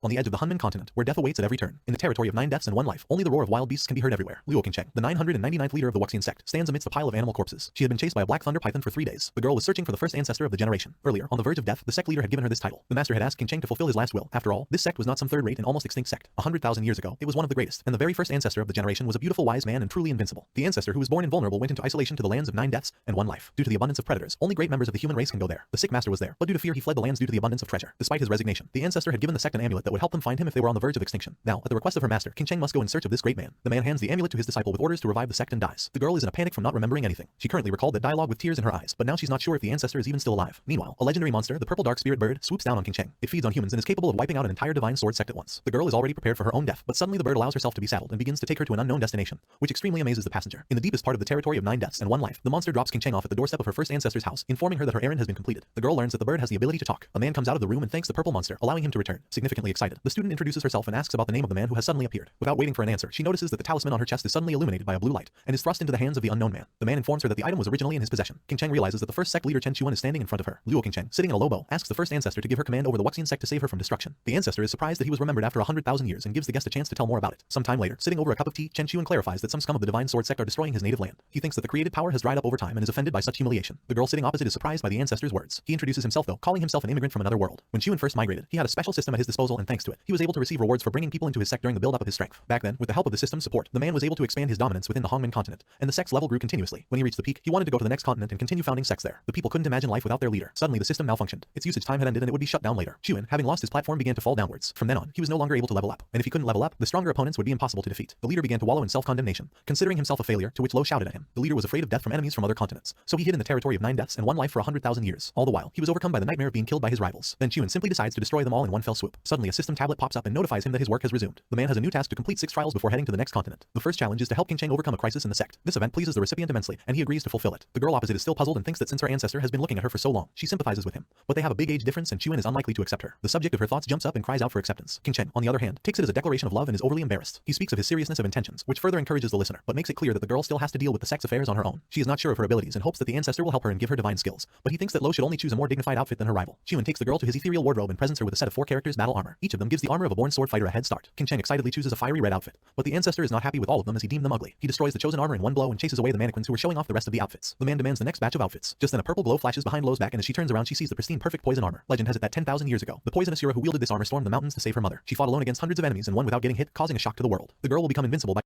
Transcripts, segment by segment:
On the edge of the Hunman continent, where death awaits at every turn, in the territory of 9 deaths and 1 life, only the roar of wild beasts can be heard everywhere. Luo Qingcheng, the 999th leader of the Wuxian sect, stands amidst a pile of animal corpses. She had been chased by a black thunder python for 3 days. The girl was searching for the first ancestor of the generation. Earlier, on the verge of death, the sect leader had given her this title. The master had asked Qingcheng to fulfill his last will. After all, this sect was not some third-rate and almost extinct sect. 100,000 years ago, it was one of the greatest, and the very first ancestor of the generation was a beautiful wise man and truly invincible. The ancestor who was born invulnerable went into isolation to the lands of 9 deaths and 1 life. Due to the abundance of predators, only great members of the human race can go there. The sick master was there, but due to fear he fled the lands due to the abundance of treasure. Despite his resignation, the ancestor had given the sect an amulet that would help them find him if they were on the verge of extinction. Now, at the request of her master, Qingcheng must go in search of this great man. The man hands the amulet to his disciple with orders to revive the sect and dies. The girl is in a panic from not remembering anything. She currently recalled that dialogue with tears in her eyes, but now she's not sure if the ancestor is even still alive. Meanwhile, a legendary monster, the purple dark spirit bird, swoops down on Qingcheng. It feeds on humans and is capable of wiping out an entire divine sword sect at once. The girl is already prepared for her own death, but suddenly the bird allows herself to be saddled and begins to take her to an unknown destination, which extremely amazes the passenger. In the deepest part of the territory of 9 deaths and 1 life, the monster drops Qingcheng off at the doorstep of her first ancestor's house, informing her that her errand has been completed. The girl learns that the bird has the ability to talk. A man comes out of the room and thanks the purple monster, allowing him to return. Significantly excited, the student introduces herself and asks about the name of the man who has suddenly appeared. Without waiting for an answer, she notices that the talisman on her chest is suddenly illuminated by a blue light and is thrust into the hands of the unknown man. The man informs her that the item was originally in his possession. Qingcheng realizes that the first sect leader Chen Chuan is standing in front of her. Luo Qingcheng, sitting in a low bow, asks the first ancestor to give her command over the Wuxian sect to save her from destruction. The ancestor is surprised that he was remembered after 100,000 years and gives the guest a chance to tell more about it. Some time later, sitting over a cup of tea, Chen Chuan clarifies that some scum of the divine sword sect are destroying his native land. He thinks that the created power has dried up over time and is offended by such humiliation. The girl sitting opposite is surprised by the ancestor's words. He introduces himself though, calling himself an immigrant from another world. When Chuan first migrated, he had a special system at his disposal and thanks to it, he was able to receive rewards for bringing people into his sect during the build-up of his strength. Back then, with the help of the system's support, the man was able to expand his dominance within the Hongmen continent, and the sect's level grew continuously. When he reached the peak, he wanted to go to the next continent and continue founding sects there. The people couldn't imagine life without their leader. Suddenly the system malfunctioned. Its usage time had ended and it would be shut down later. Chuan, having lost his platform, began to fall downwards. From then on, he was no longer able to level up, and if he couldn't level up, the stronger opponents would be impossible to defeat. The leader began to wallow in self-condemnation, considering himself a failure, to which Lo shouted at him. The leader was afraid of death from enemies from other continents, so he hid in the territory of 9 deaths and 1 life for 100,000 years. All the while, he was overcome by the nightmare of being killed by his rivals. Then Chuan simply decides to destroy them all in one fell swoop. Suddenly a system tablet pops up and notifies him that his work has resumed. The man has a new task to complete 6 trials before heading to the next continent. The first challenge is to help Qingcheng overcome a crisis in the sect. This event pleases the recipient immensely, and he agrees to fulfill it. The girl opposite is still puzzled and thinks that since her ancestor has been looking at her for so long, she sympathizes with him. But they have a big age difference and Chuan is unlikely to accept her. The subject of her thoughts jumps up and cries out for acceptance. Qingcheng, on the other hand, takes it as a declaration of love and is overly embarrassed. He speaks of his seriousness of intentions, which further encourages the listener, but makes it clear that the girl still has to deal with the sect's affairs on her own. She is not sure of her abilities and hopes that the ancestor will help her and give her divine skills, but he thinks that Lo should only choose a more dignified outfit than her rival. Chuan takes the girl to his ethereal wardrobe and presents her with a set of 4 characters' battle armor. Each of them gives the armor of a born sword fighter a head start. Qingcheng excitedly chooses a fiery red outfit, but the ancestor is not happy with all of them as he deemed them ugly. He destroys the chosen armor in one blow and chases away the mannequins who were showing off the rest of the outfits. The man demands the next batch of outfits. Just then a purple glow flashes behind Lo's back and as she turns around she sees the pristine perfect poison armor. Legend has it that 10,000 years ago, the poison Asura who wielded this armor stormed the mountains to save her mother. She fought alone against hundreds of enemies and won without getting hit, causing a shock to the world. The girl will become invincible by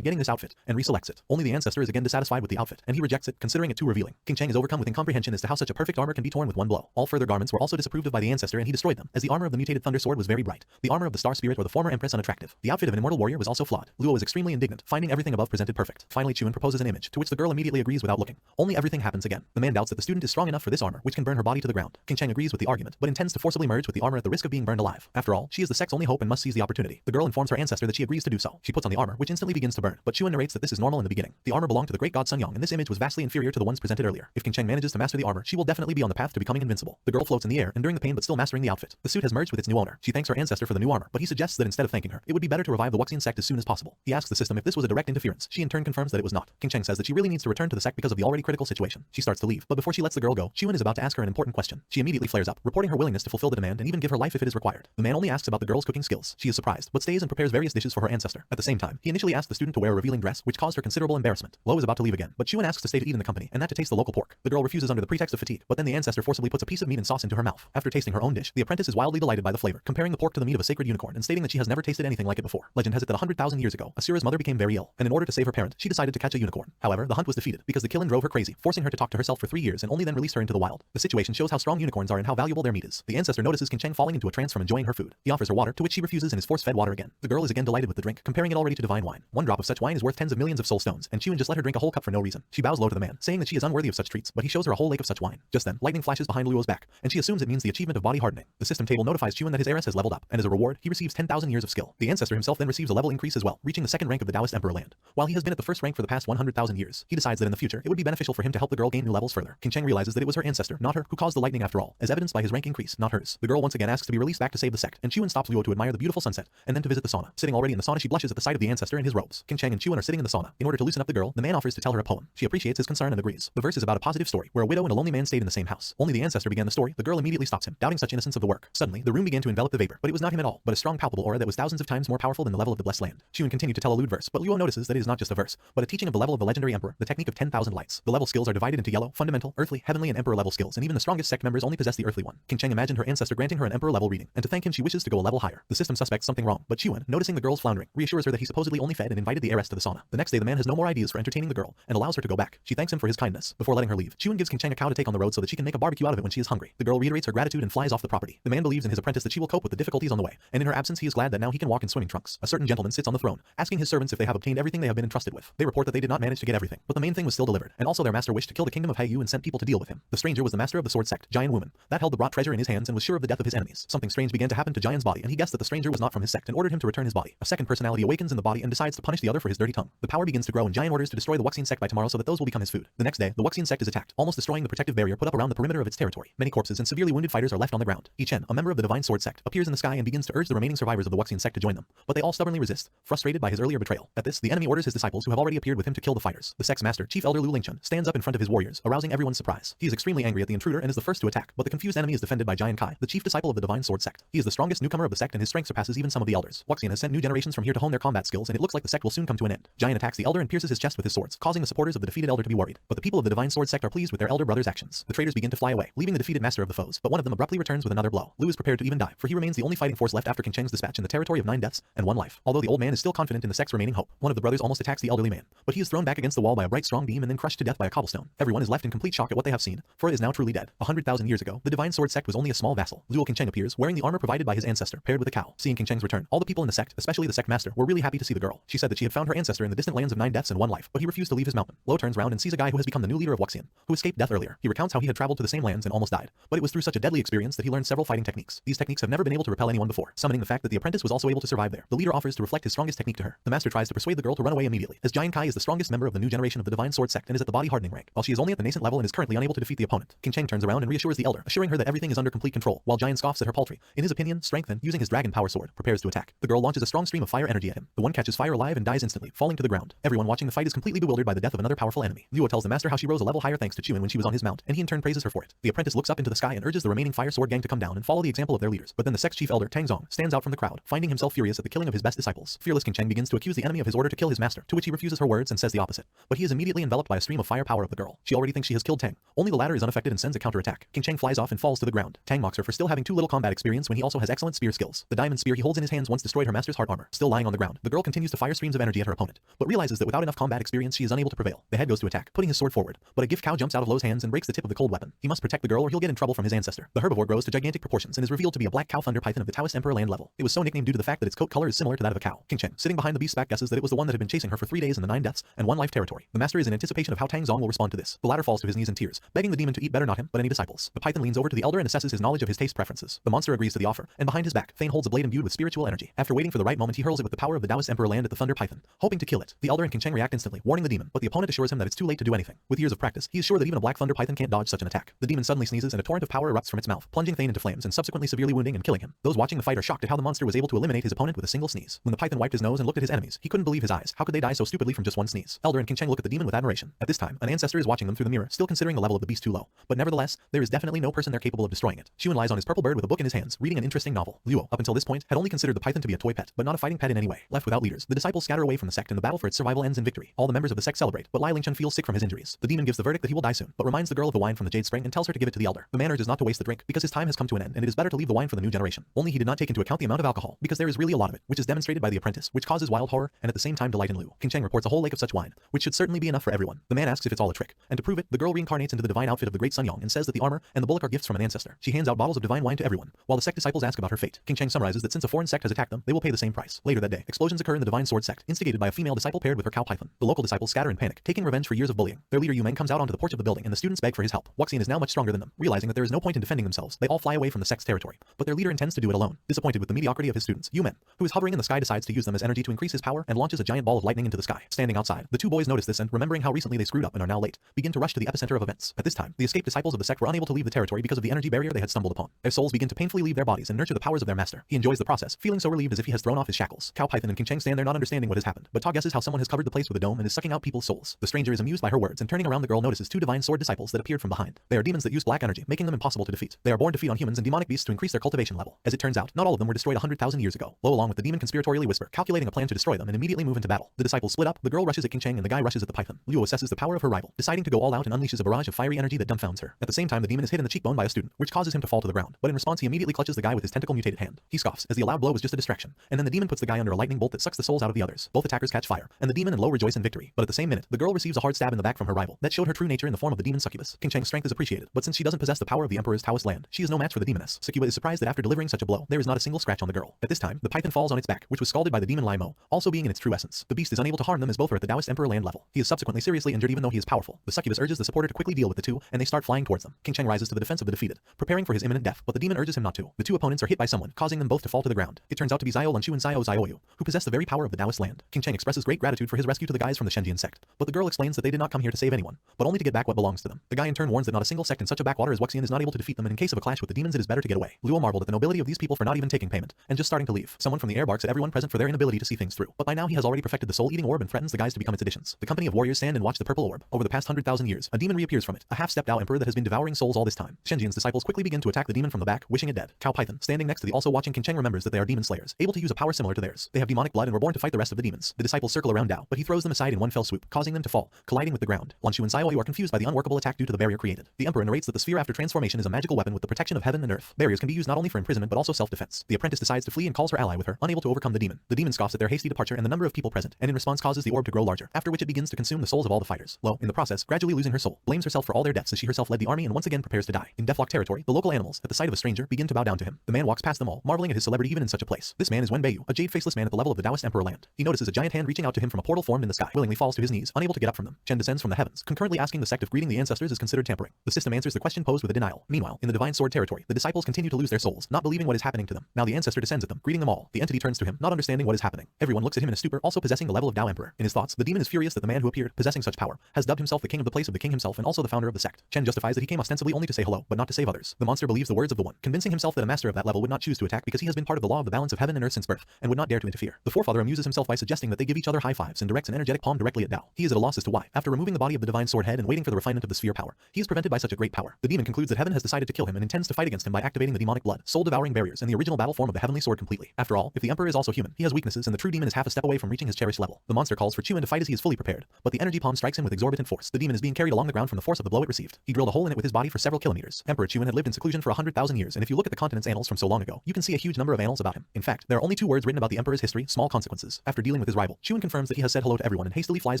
getting this outfit, and reselects it. Only the ancestor is again dissatisfied with the outfit, and he rejects it, considering it too revealing. Qingcheng is overcome with incomprehension as to how such a perfect armor can be torn with one blow. All further garments were also disapproved of by the ancestor and he destroyed them, as the armor of the mutated thunder sword was very bright. The armor of the star spirit or the former empress unattractive. The outfit of an immortal warrior was also flawed. Luo was extremely indignant, finding everything above presented perfect. Finally Chuan proposes an image, to which the girl immediately agrees without looking. Only everything happens again. The man doubts that the student is strong enough for this armor, which can burn her body to the ground. Qingcheng agrees with the argument, but intends to forcibly merge with the armor at the risk of being burned alive. After all, she is the sect's only hope and must seize the opportunity. The girl informs her ancestor that she agrees to do so. She puts on the armor, which instantly begins to burn, but Chuan narrates that this is normal in the beginning. The armor belonged to the great god Sun Yang, and this image was vastly inferior to the ones presented earlier. If Qingcheng manages to master the armor, she will definitely be on the path to becoming invincible. The girl floats in the air, enduring the pain but still mastering the outfit. The suit has merged with its new owner. She thanks her ancestor for the new armor, but he suggests that instead of thanking her, it would be better to revive the Wuxian sect as soon as possible. He asks the system if this was a direct interference. She in turn confirms that it was not. Qingcheng says that she really needs to return to the sect because of the already critical situation. She starts to leave, but before she lets the girl go, Chuan is about to ask her an important question. She immediately flares up, reporting her willingness to fulfill the demand and even give her life if it is required. The man only asks about the girl's cooking skills. She is surprised, but stays and prepares various dishes for her ancestor. At the same time, he initially asks the student to wear a revealing dress, which caused her considerable embarrassment. Lo is about to leave again, but Chuan asks to stay to eat in the company, and that to taste the local pork. The girl refuses under the pretext of fatigue, but then the ancestor forcibly puts a piece of meat and sauce into her mouth. After tasting her own dish, the apprentice is wildly delighted by the flavor, comparing the pork to the meat of a sacred unicorn and stating that she has never tasted anything like it before. Legend has it that 100,000 years ago, Asura's mother became very ill, and in order to save her parent, she decided to catch a unicorn. However, the hunt was defeated because the killing drove her crazy, forcing her to talk to herself for 3 years and only then released her into the wild. The situation shows how strong unicorns are and how valuable their meat is. The ancestor notices Qingcheng falling into a trance from enjoying her food. He offers her water, to which she refuses and is force-fed water again. The girl is again delighted with the drink, comparing it already to divine wine. One drop of such wine is worth tens of millions of soul stones, and Chiun just let her drink a whole cup for no reason. She bows low to the man, saying that she is unworthy of such treats, but he shows her a whole lake of such wine. Just then, lightning flashes behind Luo's back, and she assumes it means the achievement of body hardening. The system table notifies Chiun that his heiress has leveled up, and as a reward, he receives 10,000 years of skill. The ancestor himself then receives a level increase as well, reaching the second rank of the Taoist Emperor land. While he has been at the first rank for the past 100,000 years, he decides that in the future, it would be beneficial for him to help the girl gain new levels further. King Cheng realizes that it was her ancestor, not her, who caused the lightning after all, as evidenced by his rank increase, not hers. The girl once again asks to be released back to save the sect, and Chiun stops Luo to admire the beautiful sunset, and then to visit the sauna. Sitting already in the sauna, she blushes at the sight of the ancestor in his robes. King Cheng and Chiun are sitting in the sauna. In order to loosen up the girl, the man offers to tell her a poem. She appreciates his concern and agrees. The verse is about a positive story, where a widow and a lonely man stayed in the same house. Only the ancestor began the story. The girl immediately stops him, doubting such innocence of the work. Suddenly, the room began to envelop the vapor, but it was not him at all, but a strong palpable aura that was thousands of times more powerful than the level of the blessed land. Chiun continued to tell a lewd verse, but Luo notices that it is not just a verse, but a teaching of the level of the legendary emperor, the technique of 10,000 lights. The level skills are divided into yellow, fundamental, earthly, heavenly, and emperor level skills, and even the strongest sect members only possess the earthly one. King Cheng imagined her ancestor granting her an emperor level reading, and to thank him she wishes to go a level higher. The system suspects something wrong, but Chiun, noticing the girl's floundering, reassures her that he supposedly only fed and invited the heiress to the sauna. The next day the man has no more ideas for entertaining the girl, and allows her to go back. She thanks him for his kindness. Before letting her leave, Chiun gives King Cheng a cow to take on the road so that she can make a barbecue out of it when she is hungry. The girl reiterates her gratitude and flies off the property. The man believes in his apprentice that she will cope with the difficulties on the way, and in her absence he is glad that now he can walk in swimming trunks. A certain gentleman sits on the throne, asking his servants if they have obtained everything they have been entrusted with. They report that they did not manage to get everything, but the main thing was still delivered, and also their master wished to kill the kingdom of Haiyu and sent people to deal with him. The stranger was the master of the sword sect, Giant Woman, that held the brought treasure in his hands and was sure of the death of his enemies. Something strange began to happen to Giant's body, and he guessed that the stranger was not from his sect and ordered him to return his body. A second personality awakens in the body and decides to punish the other for his dirty tongue. The power begins to grow, and Giant orders to destroy the Wuxian sect by tomorrow so that those will become his food. The next day, the Wuxian sect is attacked, almost destroying the protective barrier put up around the perimeter of its territory. Many corpses and severely wounded fighters are left on the ground. Chen, a member of the Divine Sword sect, appears in the sky and begins to urge the remaining survivors of the Wuxian sect to join them, but they all stubbornly resist, frustrated by his earlier betrayal. At this, the enemy orders his disciples who have already appeared with him to kill the fighters. The sect's master, Chief Elder Lu Lingchun, stands up in front of his warriors, arousing everyone's surprise. He is extremely angry at the intruder and is the first to attack, but the confused enemy is defended by Giant Kai, the chief disciple of the Divine Sword sect. He is the strongest newcomer of the sect and his strength surpasses even some of the elders. Wuxian has sent new generations from here to hone their combat skills, and it looks like the sect will soon come to an end. Giant attacks the elder and pierces his chest with his swords, causing the supporters of the defeated elder to be worried. But the people of the Divine Sword sect are pleased with their elder brother's actions. The traitors begin to fly away, leaving the defeated master of the foes, but one of them abruptly returns with another blow. Lu is prepared to even die, for he remains the only fighting force left after King Cheng's dispatch in the territory of 9 deaths and 1 life. Although the old man is still confident in the sect's remaining hope, one of the brothers almost attacks the elderly man, but he is thrown back against the wall by a bright strong beam and then crushed to death by a cobblestone. Everyone is left in complete shock at what they have seen, for it is now truly dead. 100,000 years ago, the Divine Sword sect was only a small vassal. Luo King Cheng appears, wearing the armor provided by his ancestor, paired with a cow. Seeing King Cheng's return, all the people in the sect, especially the sect master, were really happy to see the girl. She said that she had found her ancestor in the distant lands of 9 deaths and 1 life, but he refused to leave his mountain. Luo turns round and sees a guy who has become the new leader of Wuxian, who escaped death earlier. He recounts how he had traveled to the same lands and almost died, but it was through such a deadly experience that he learned several fighting techniques. These techniques have never been able to repel anyone before, summoning the fact that the apprentice was also able to survive there. The leader offers to reflect his strongest technique to her. The master tries to persuade the girl to run away immediately, as Giant Kai is the strongest member of the new generation of the Divine Sword sect and is at the body hardening rank, while she is only at the nascent level and is currently unable to defeat the opponent. King Cheng turns around and reassures the elder, assuring her that everything is under complete control, while Giant scoffs at her paltry. In his opinion, strength and, using his dragon power sword, prepares to attack. The girl launches a strong stream of fire energy at him. The one catches fire alive and dies instantly, falling to the ground. Everyone watching the fight is completely bewildered by the death of another powerful enemy. Luo tells the master how she rose a level higher thanks to Chiun when she was on his mount, and he in turn praises her for it. The apprentice looks up into the sky and urges the remaining fire sword gang to come down and follow the example of their leaders. But then the sect's chief elder, Tang Zong, stands out from the crowd, finding himself furious at the killing of his best disciples. Fearless King Cheng begins to accuse the enemy of his order to kill his master, to which he refuses her words and says the opposite. But he is immediately enveloped by a stream of fire power of the girl. She already thinks she has killed Tang. Only the latter is unaffected and sends a counterattack. King Cheng flies off and falls to the ground. Tang mocks her for still having too little combat experience when he also has excellent spear skills. The diamond spear he holds in his hands once destroyed her master's heart armor. Still lying on the ground, the girl continues to fire streams of energy at her opponent, but realizes that without enough combat experience she is unable to prevail. The head goes to attack, putting his sword forward, but a gift cow jumps out of Luo's hands and breaks the tip of the cold weapon. He must protect the girl or he'll get in trouble from his ancestor. The herbivore grows to gigantic proportions and is revealed to be a black cow thunder python of the Taoist Emperor land level. It was so nicknamed due to the fact that its coat color is similar to that of a cow. King Cheng, sitting behind the beast's back, guesses that it was the one that had been chasing her for 3 days in the 9 deaths and 1 life territory. The master is in anticipation of how Tang Zong will respond to this. The latter falls to his knees in tears, begging the demon to eat better, not him, but any disciples. The python leans over to the elder and assesses his knowledge of his taste preferences. The monster agrees to the offer, and behind his back, Thane holds a blade imbued with spiritual energy. After waiting for the right moment, he hurls it with the power of the Taoist Emperor land at the thunder python, hoping to kill it. The elder and King Cheng react instantly, warning the demon, but the opponent assures him that it's too late to do anything. With years of practice, he is sure that even a black thunder python can't dodge such an attack. The demon suddenly sneezes and a torrent of power erupts from its mouth, plunging Thane into flames and subsequently severely wounding and killing him. Those watching the fight are shocked at how the monster was able to eliminate his opponent with a single sneeze. When the python wiped his nose and looked at his enemies, he couldn't believe his eyes. How could they die so stupidly from just 1 sneeze? Elder and King Cheng look at the demon with admiration. At this time, an ancestor is watching them through the mirror, still considering the level of the beast too low. But nevertheless, there is definitely no person there capable of destroying it. Chiun lies on his purple bird with a book in his hands, reading an interesting novel. Luo, up until this point, had only considered the python to be a toy pet, but not a fighting pet in any way. Left without leaders, the disciples scatter away from the sect and the battle for its survival ends in victory. All the members of the sect celebrate, but Lai Lingchun feels sick from his injuries. The demon gives the verdict that he will die soon, but reminds the girl of the wine from the Jade Spring and tells her to give it to the elder. The man urges not to waste the drink because his time has come to an end and it is better to leave the wine for the new generation. Only he did not take into account the amount of alcohol, because there is really a lot of it, which is demonstrated by the apprentice, which causes wild horror and at the same time delight in Lu. King Cheng reports a whole lake of such wine, which should certainly be enough for everyone. The man asks if it's all a trick, and to prove it, the girl reincarnates into the divine outfit of the great Sun Yong and says that the armor and the bullock are gifts from an ancestor. She hands out bottles of divine wine to everyone, while the sect disciples ask about her fate. King Cheng summarizes that since a foreign sect has attacked them, they will pay the same price. Later that day, explosions occur in the Divine Sword sect, instigated by a female disciple paired with her cow python. The local disciples scatter in panic, taking revenge for years of bullying. Their leader Yumeng comes out onto the porch of the building and the students beg for his help. Wuxian is now much stronger than them. Realizing that there is no point in defending themselves, they all fly away from the sect's territory. But their leader intends to do it alone. Disappointed with the mediocrity of his students, Yumen, who is hovering in the sky, decides to use them as energy to increase his power and launches a giant ball of lightning into the sky. Standing outside, the two boys notice this and, remembering how recently they screwed up and are now late, begin to rush to the epicenter of events. At this time, the escaped disciples of the sect were unable to leave the territory because of the energy barrier they had stumbled upon. Their souls begin to painfully leave their bodies and nurture the powers of their master. He enjoys the process, feeling so relieved as if he has thrown off his shackles. Cow Python and King Cheng stand there not understanding what has happened, but Ta guesses how someone has covered the place with a dome and is sucking out people's souls. The stranger is amused by her words and, turning around, the girl notices two divine sword disciples that appeared from behind. They are demons that use black energy, making them impossible to defeat. They are born to feed on humans and demonic beasts to increase their cultivation level. As it turns out, not all of them were destroyed 100,000 years ago. Lo, along with the demon, conspiratorially whisper, calculating a plan to destroy them and immediately move into battle. The disciples split up, the girl rushes at King Cheng and the guy rushes at the python. Liu assesses the power of her rival, deciding to go all out and unleashes a barrage of fiery energy that dumbfounds her. At the same time, the demon is hit in the cheekbone by a student, which causes him to fall to the ground, but in response he immediately clutches the guy with his tentacle mutated hand. He scoffs, as the allowed blow was just a distraction, and then the demon puts the guy under a lightning bolt that sucks the souls out of the others. Both attackers catch fire, and the demon and Lo rejoice in victory. But at the same minute, the girl receives a hard stab in the back from her rival that showed her true nature in the form of the demon succubus. King Cheng's strength is appreciated, but since she doesn't possess the power of the emperor's Taoist land, she is no match for the demoness. Succubus is surprised that after delivering such a blow, there is not a single scratch on the girl. At this time, the python falls on its back, which was scalded by the demon Lai Mo, also being in its true essence. The beast is unable to harm them as both are at the Taoist emperor land level. He is subsequently seriously injured even though he is powerful. The succubus urges the supporter to quickly deal with the two, and they start flying towards them. King Cheng rises to the defense of the defeated, preparing for his imminent death, but the demon urges him not to. The two opponents are hit by someone, causing them both to fall to the ground. It turns out to be Zio Lunshu and Zio Zioyu, who possess the very power of the Taoist land. King Cheng expresses great gratitude for his rescue to the guys from the Shenjian sect, but the girl explains that they did not come here to save anyone, but only to get back what belongs to them. The guy in turn warns that not a single sect in such a backwater as Wuxian is not able to defeat them, and in case of a clash with the demons it is better to get away. Luo marveled at the nobility of these people for not even taking payment, and just starting to leave. Someone from the air barks at everyone present for their inability to see things through, but by now he has already perfected the soul-eating orb and threatens the guys to become its additions. The company of warriors stand and watch the purple orb. Over the past 100,000 years, a demon reappears from it, a half-stepped Dao emperor that has been devouring souls all this time. Shenjian's disciples quickly begin to attack the demon from the back, wishing it dead. Cow Python, standing next to the also watching King Cheng, remembers that they are demon slayers, able to use a power similar to theirs. They have demonic blood and were born to fight the rest of the demons. The disciples circle around Dao, but he throws them aside in one fell swoop, causing them to fall, colliding with the ground. Lunshu and Zioyu are confused by the unworkable attack due to the barrier created. The emperor narrates that the sphere after transformation is a magical weapon with the protection of heaven and earth. Barriers can be used not only for imprisonment but also self-defense. The apprentice decides to flee and calls her ally with her, unable to overcome the demon. The demon scoffs at their hasty departure and the number of people present, and in response causes the orb to grow larger, after which it begins to consume the souls of all the fighters. Lo, in the process, gradually losing her soul, blames herself for all their deaths as she herself led the army and once again prepares to die. In Deathlock territory, the local animals, at the sight of a stranger, begin to bow down to him. The man walks past them all, marveling at his celebrity even in such a place. This man is Wen Beiyu, a jade-faceless man at the level of the Taoist emperor land. He notices a giant hand reaching out to him from a portal formed in the sky, willingly falls to his knees, unable to get up from them. Chen descends from the heavens, concurrently asking the sect if greeting the ancestors is considered tampering. The system answers the question posed with a denial. Meanwhile, in the divine sword territory, the disciples continue to lose their souls, not believing what is happening to them. Now the ancestor descends at them, greeting them all. The entity turns to him, not understanding what is happening. Everyone looks at him in a stupor, also possessing the level of Dao emperor. In his thoughts, the demon is furious that the man who appeared, possessing such power, has dubbed himself the king of the place of the king himself and also the founder of the sect. Chen justifies that he came ostensibly only to say hello, but not to save others. The monster believes the words of the one, convincing himself that a master of that level would not choose to attack because he has been part of the law of the balance of heaven and earth since birth, and would not dare to interfere. The forefather amuses himself by suggesting that they give each other high fives and directs an energetic palm directly at Dao. He is at a loss as to why. After removing the body of the divine sword head and waiting for the refinement of the sphere power, he is prevented by such a great power. The demon concludes that heaven has decided to kill him and intends to fight against him by activating the demonic blood, soul-devouring barriers, and the original battle form of the heavenly sword completely. After all, if the emperor is also human, he has weaknesses and the true demon is half a step away from reaching his cherished level. The monster calls for Chuan to fight as he is fully prepared, but the energy palm strikes him with exorbitant force. The demon is being carried along the ground from the force of the blow it received. He drilled a hole in it with his body for several kilometers. Emperor Chuan had lived in seclusion for 100,000 years, and if you look at the continent's annals from so long ago, you can see a huge number of annals about him. In fact, there are only 2 words written about the emperor's history: small consequences. After dealing with his rival, Chuan confirms that he has said hello to everyone and hastily flies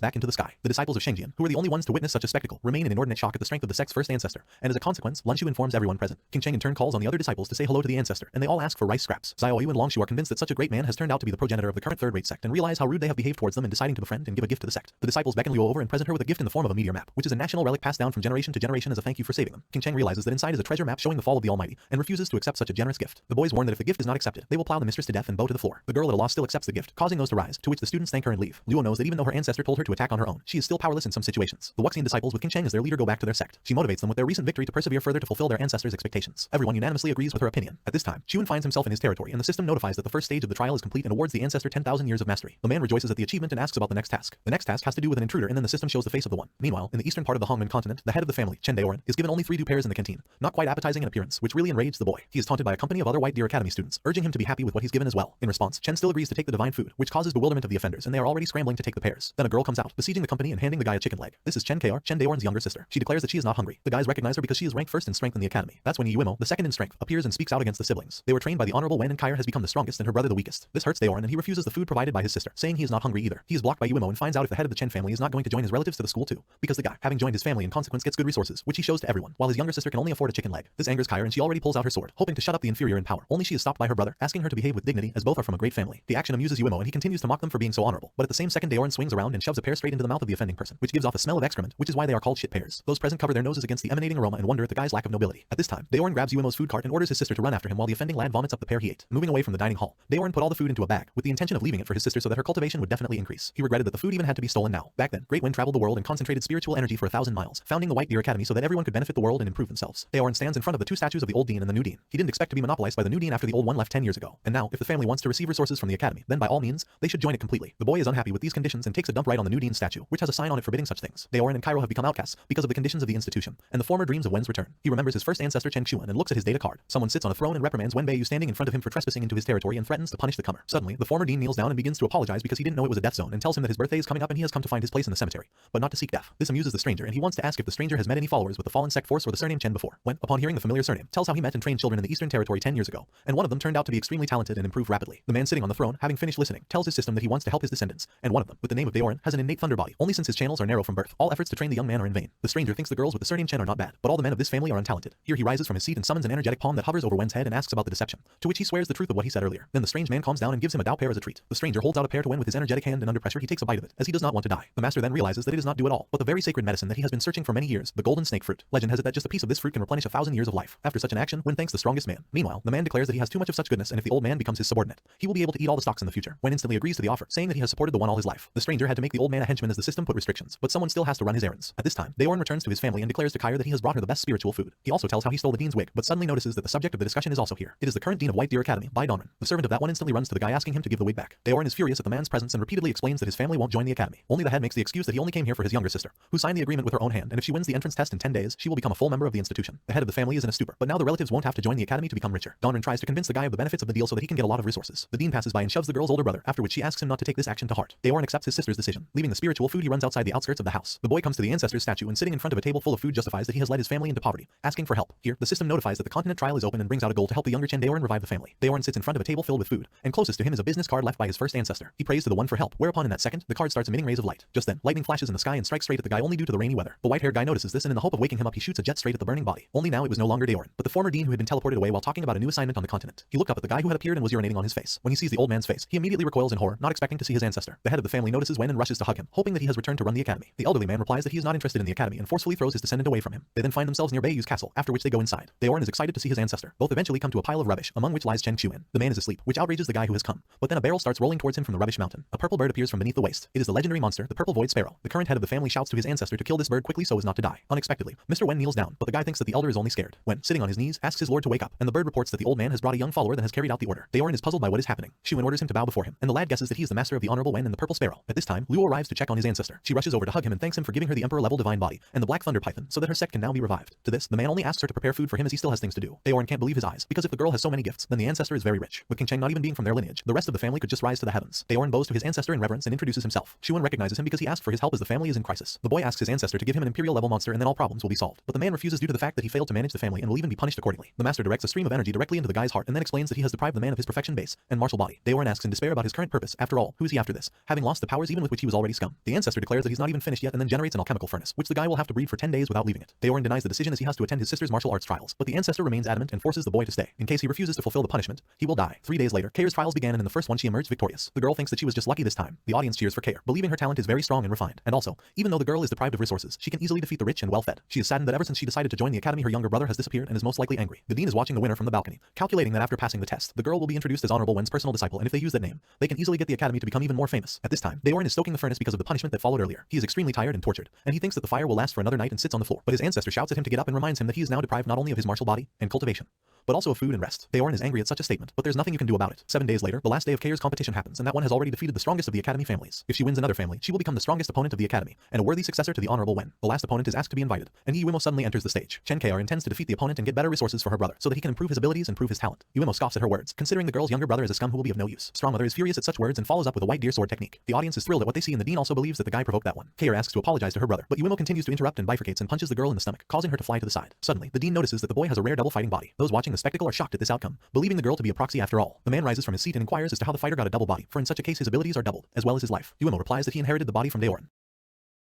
back into the sky. The disciples of Shengjian, who are the only ones to witness such a spectacle, remain in inordinate shock at the strength of the sect's first ancestor, and as a consequence, Lunshu informs everyone present. King Cheng in turn calls on the other disciples to say hello to the ancestor, and they all ask for rice scraps. Zioyu and Longshu are convinced that such a great man has turned out to be the progenitor of the current third-rate sect and realize how rude they have behaved towards them in deciding to befriend and give a gift to the sect. The disciples beckon Luo over and present her with a gift in the form of a meteor map, which is a national relic passed down from generation to generation as a thank you for saving them. King Cheng realizes that inside is a treasure map showing the fall of the Almighty, and refuses to accept such a generous gift. The boys warn that if the gift is not accepted, they will plow the mistress to death and bow to the floor. The girl at a loss still accepts the gift, causing those to rise, to which the students thank her and leave. Luo knows that even though her ancestor told her to attack on her own, she is still powerless in some situations. The Wuxian disciples with King Cheng as their leader go back to their sect. She motivates them with their recent victory to persevere further to fulfill their ancestors' expectations. Everyone unanimously agrees with her opinion. At this time, Chuan finds himself in his territory, and the system notifies that the first stage of the trial is complete and awards the ancestor 10,000 years of mastery. The man rejoices at the achievement and asks about the next task. The next task has to do with an intruder, and then the system shows the face of the one. Meanwhile, in the eastern part of the Hongmen continent, the head of the family, Chen Daoran, is given only 3 dew pears in the canteen, not quite appetizing in appearance, which really enraged the boy. He is taunted by a company of other White Deer Academy students, urging him to be happy with what he's given as well. In response, Chen still agrees to take the divine food, which causes bewilderment of the offenders, and they are already scrambling to take the pears. Then a girl comes out, besieging the company and handing the guy a chicken leg. This is Chen Daoran's younger sister. She declares that she is not hungry. The guys recognize her because she is ranked first in strength in the academy. That's when Yuimo, the second in strength, appears and speaks out against the siblings. They were trained by the honorable Wen, and Kair has become the strongest and her brother the weakest. This hurts Daoran, and he refuses the food provided by his sister, saying he is not hungry either. He is blocked by Yuimo and finds out if the head of the Chen family is not going to join his relatives to the school too, because the guy, having joined his family in consequence, gets good resources, which he shows to everyone, while his younger sister can only afford a chicken leg. This angers Kair, and she already pulls out her sword, hoping to shut up the inferior in power. Only she is stopped by her brother, asking her to behave with dignity as both are from a great family. The action amuses Yuimo, and he continues to mock mock them for being so honorable, but at the same second Daorn swings around and shoves a pear straight into the mouth of the offending person, which gives off a smell of excrement, which is why they are called shit pears. Those present cover their noses against the emanating aroma and wonder at the guy's lack of nobility. At this time, Daorn grabs Uemo's food cart and orders his sister to run after him while the offending lad vomits up the pear he ate. Moving away from the dining hall, Daorn put all the food into a bag, with the intention of leaving it for his sister so that her cultivation would definitely increase. He regretted that the food even had to be stolen now. Back then, Great Wind traveled the world and concentrated spiritual energy for 1,000 miles, founding the White Deer Academy so that everyone could benefit the world and improve themselves. Daorn stands in front of the two statues of the old dean and the new dean. He didn't expect to be monopolized by the new dean after the old one left 10 years ago. And now, if the family wants to receive resources from the academy, then by all means, they should join it completely. The boy is unhappy with these conditions and takes a dump right on the new dean's statue, which has a sign on it forbidding such things. Daorn and Cairo have become outcasts because of the conditions of the institution, and the former dreams of Wen's return. He remembers his first ancestor Chen Chuan and looks at his data card. Someone sits on a throne and reprimands Wen Beiyu standing in front of him for trespassing into his territory and threatens to punish the comer. Suddenly, the former dean kneels down and begins to apologize because he didn't know it was a death zone and tells him that his birthday is coming up and he has come to find his place in the cemetery, but not to seek death. This amuses the stranger and he wants to ask if the stranger has met any followers with the fallen sect force or the surname Chen before. Wen, upon hearing the familiar surname, tells how he met and trained children in the Eastern Territory 10 years ago, and one of them turned out to be extremely talented and improved rapidly. The man sitting on the throne, having finished listening, tells his system that he wants to help his descendants, and one of them, with the name of Daorn, has an innate thunder body. Only since his channels are narrow from birth, all efforts to train the young man are in vain. The stranger thinks the girls with the surname Chen are not bad, but all the men of this family are untalented. Here he rises from his seat and summons an energetic palm that hovers over Wen's head and asks about the deception, to which he swears the truth of what he said earlier. Then the strange man calms down and gives him a Dao pear as a treat. The stranger holds out a pear to Wen with his energetic hand and under pressure he takes a bite of it, as he does not want to die. The master then realizes that it is not due at all, but the very sacred medicine that he has been searching for many years, the golden snake fruit. Legend has it that just a piece of this fruit can replenish 1,000 years of life. After such an action, Wen thanks the strongest man. Meanwhile, the man declares that he has too much of such goodness and if the old man becomes his subordinate, he will be able to eat all the stocks in the future. Wen instantly agrees to the offer, saying that he has supported the one all his life. The stranger had to make the old man a henchman as the system put restrictions, but someone still has to run his errands. At this time, Daorn returns to his family and declares to Kair that he has brought her the best spiritual food. He also tells how he stole the dean's wig, but suddenly notices that the subject of the discussion is also here. It is the current dean of White Deer Academy, Bai Donran. The servant of that one instantly runs to the guy asking him to give the wig back. Daorn is furious at the man's presence and repeatedly explains that his family won't join the academy. Only the head makes the excuse that he only came here for his younger sister, who signed the agreement with her own hand, and if she wins the entrance test in 10 days, she will become a full member of the institution. The head of the family is in a stupor, but now the relatives won't have to join the academy to become richer. Donran tries to convince the guy of the benefits of the deal so that he can get a lot of resources. The dean passes by and shoves the girl's older brother, after which she asks him not to take this action to heart. Daorn accepts his sister's decision. Leaving the spiritual food, he runs outside the outskirts of the house. The boy comes to the ancestor's statue and sitting in front of a table full of food justifies that he has led his family into poverty, asking for help. Here, the system notifies that the continent trial is open and brings out a goal to help the younger Chen Daorn revive the family. Daorn sits in front of a table filled with food, and closest to him is a business card left by his first ancestor. He prays to the one for help, whereupon in that second, the card starts emitting rays of light. Just then, lightning flashes in the sky and strikes straight at the guy only due to the rainy weather. The white-haired guy notices this and in the hope of waking him up he shoots a jet straight at the burning body. Only now it was no longer Daorn, but the former dean who had been teleported away while talking about a new assignment on the continent. He looked up at the guy who had appeared and was urinating on his face. When he sees the old man's face, he immediately recoils in horror, not expecting to see his ancestor. The head of the family notices Wen and rushes to hug him, hoping that he has returned to run the academy. The elderly man replies that he is not interested in the academy and forcefully throws his descendant away from him. They then find themselves near Beiyu's castle, after which they go inside. Daorn is excited to see his ancestor. Both eventually come to a pile of rubbish, among which lies Chen Chuan. The man is asleep, which outrages the guy who has come. But then a barrel starts rolling towards him from the rubbish mountain. A purple bird appears from beneath the waist. It is the legendary monster, the purple void sparrow. The current head of the family shouts to his ancestor to kill this bird quickly so as not to die. Unexpectedly, Mr. Wen kneels down, but the guy thinks that the elder is only scared. Wen, sitting on his knees, asks his lord to wake up, and the bird reports that the old man has brought a young follower that has carried out the order. Daorn is puzzled by what is happening. Shuan orders him to bow before him, and the lad guesses that he is the master of the honorable Wen and the purple sparrow. At this time, Luo arrives to check on his ancestor. She rushes over to hug him and thanks him for giving her the emperor-level divine body and the black thunder python so that her sect can now be revived. To this, the man only asks her to prepare food for him as he still has things to do. Daorn can't believe his eyes, because if the girl has so many gifts, then the ancestor is very rich. With King Cheng not even being from their lineage, the rest of the family could just rise to the heavens. Daorn bows to his ancestor in reverence and introduces himself. Shuan recognizes him because he asked for his help as the family is in crisis. The boy asks his ancestor to give him an imperial-level monster and then all problems will be solved. But the man refuses due to the fact that he failed to manage the family and will even be punished accordingly. The master directs a stream of energy directly into the guy's heart and then explains that he has deprived the man of his perfection base and martial body. Daorn asks in despair about his current purpose. After all, who is he after this? Having lost the powers even with which he was already scum. The ancestor declares that he's not even finished yet and then generates an alchemical furnace, which the guy will have to breed for 10 days without leaving it. Daorn denies the decision as he has to attend his sister's martial arts trials, but the ancestor remains adamant and forces the boy to stay. In case he refuses to fulfill the punishment, he will die. 3 days later, Kair's trials began and in the first one she emerged victorious. The girl thinks that she was just lucky this time. The audience cheers for Kair, believing her talent is very strong and refined. And also, even though the girl is deprived of resources, she can easily defeat the rich and well-fed. She is saddened that ever since she decided to join the academy her younger brother has disappeared and is most likely angry. The dean is watching the winner from the balcony, calculating that after passing the test, the girl will be introduced as Honorable Wen's personal disciple and if they use that name, they can easily get the academy to become even more famous. At this time, Daorn is stoking the furnace because of the punishment that followed earlier. He is extremely tired and tortured, and he thinks that the fire will last for another night and sits on the floor. But his ancestor shouts at him to get up and reminds him that he is now deprived not only of his martial body and cultivation, but also of food and rest. Daorn is angry at such a statement, but there's nothing you can do about it. 7 days later, the last day of Kair's competition happens, and that one has already defeated the strongest of the academy families. If she wins another family, she will become the strongest opponent of the academy, and a worthy successor to the honorable Wen. The last opponent is asked to be invited, and Uemo suddenly enters the stage. Chen Kair intends to defeat the opponent and get better resources for her brother, so that he can improve his abilities and prove his talent. Uemo scoffs at her words, considering the girl's younger brother as a scum who will be of no use. Strong Mother is furious at such words and follows up with a white deer sword technique. The audience is thrilled at what they see, and the dean also believes that the guy provoked that one. Kair asks to apologize to her brother, but Uemo continues to interrupt and bifurcates and punches the girl in the stomach, causing her to fly to the side. Suddenly, the dean notices that the boy has a rare double fighting body. Those watching the spectacle are shocked at this outcome, believing the girl to be a proxy after all. The man rises from his seat and inquires as to how the fighter got a double body, for in such a case his abilities are doubled, as well as his life. Uemo replies that he inherited the body from Daorn.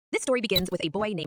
This story begins with a boy named